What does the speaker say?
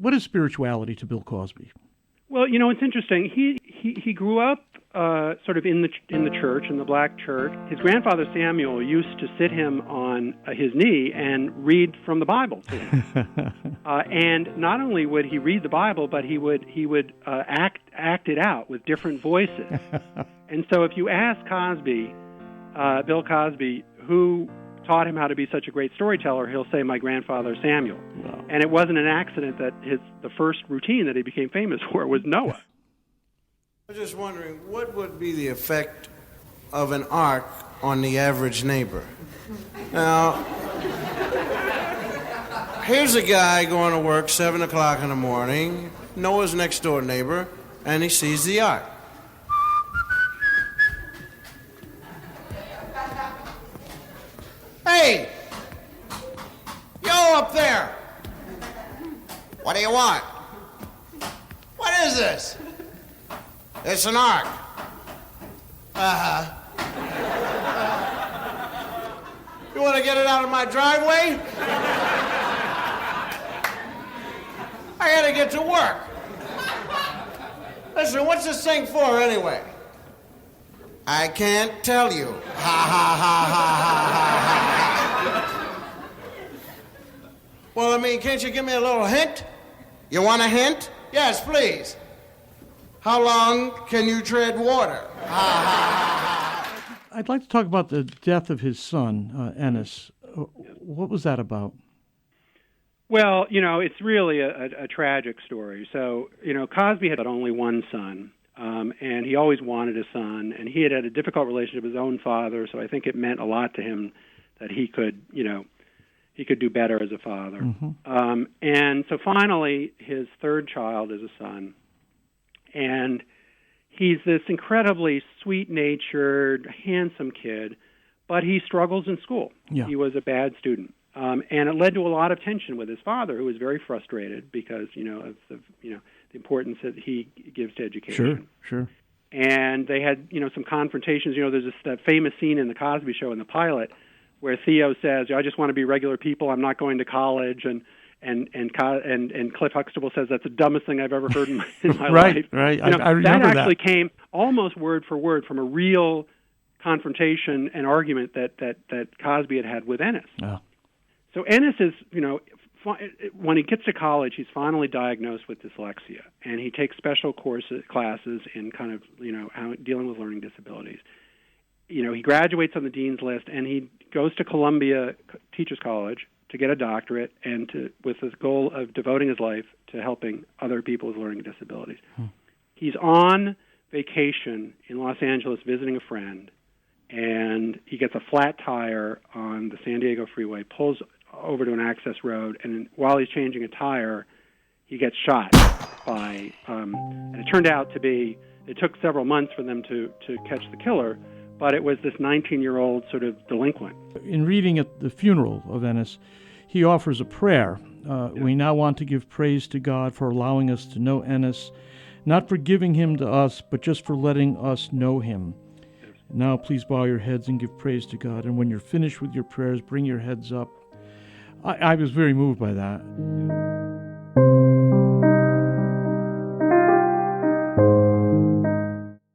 What is spirituality to Bill Cosby? Well, it's interesting. He grew up sort of in the church, in the black church. His grandfather Samuel used to sit him on his knee and read from the Bible to him. And not only would he read the Bible, but he would act it out with different voices. And so, if you ask Bill Cosby, who taught him how to be such a great storyteller, he'll say, my grandfather Samuel. Wow. And it wasn't an accident that the first routine that he became famous for was Noah. I was just wondering, what would be the effect of an ark on the average neighbor? Now, here's a guy going to work 7 o'clock in the morning, Noah's next door neighbor, and he sees the ark. Hey! Yo, up there! What do you want? What is this? It's an ark. Uh-huh. You want to get it out of my driveway? I gotta get to work. Listen, what's this thing for anyway? I can't tell you. Ha ha ha ha ha ha ha. Well, I mean, can't you give me a little hint? You want a hint? Yes, please. How long can you tread water? Ha ha ha ha. I'd like to talk about the death of his son, Ennis. What was that about? Well, it's really a tragic story. So, Cosby had only one son, and he always wanted a son, and he had a difficult relationship with his own father, so I think it meant a lot to him that he could do better as a father. Mm-hmm. And so finally, his third child is a son, and he's this incredibly sweet-natured, handsome kid, but he struggles in school. Yeah. He was a bad student. And it led to a lot of tension with his father, who was very frustrated because, of the importance that he gives to education. Sure. And they had, some confrontations. There's that famous scene in the Cosby Show in the pilot where Theo says, "I just want to be regular people. I'm not going to college." And Cliff Huxtable says, "That's the dumbest thing I've ever heard in my life." Right. I remember that actually came almost word for word from a real confrontation and argument that Cosby had with Ennis. Oh. So Ennis is, when he gets to college, he's finally diagnosed with dyslexia, and he takes special classes in kind of, how dealing with learning disabilities. He graduates on the dean's list, and he goes to Columbia Teachers College to get a doctorate and with the goal of devoting his life to helping other people with learning disabilities. He's on vacation in Los Angeles visiting a friend, and he gets a flat tire on the San Diego freeway, pulls over to an access road, and while he's changing a tire, he gets shot by, and it turned out to be, it took several months for them to catch the killer, but it was this 19-year-old sort of delinquent. In reading at the funeral of Ennis, he offers a prayer. We now want to give praise to God for allowing us to know Ennis, not for giving him to us, but just for letting us know him. Now please bow your heads and give praise to God, and when you're finished with your prayers, bring your heads up. I was very moved by that.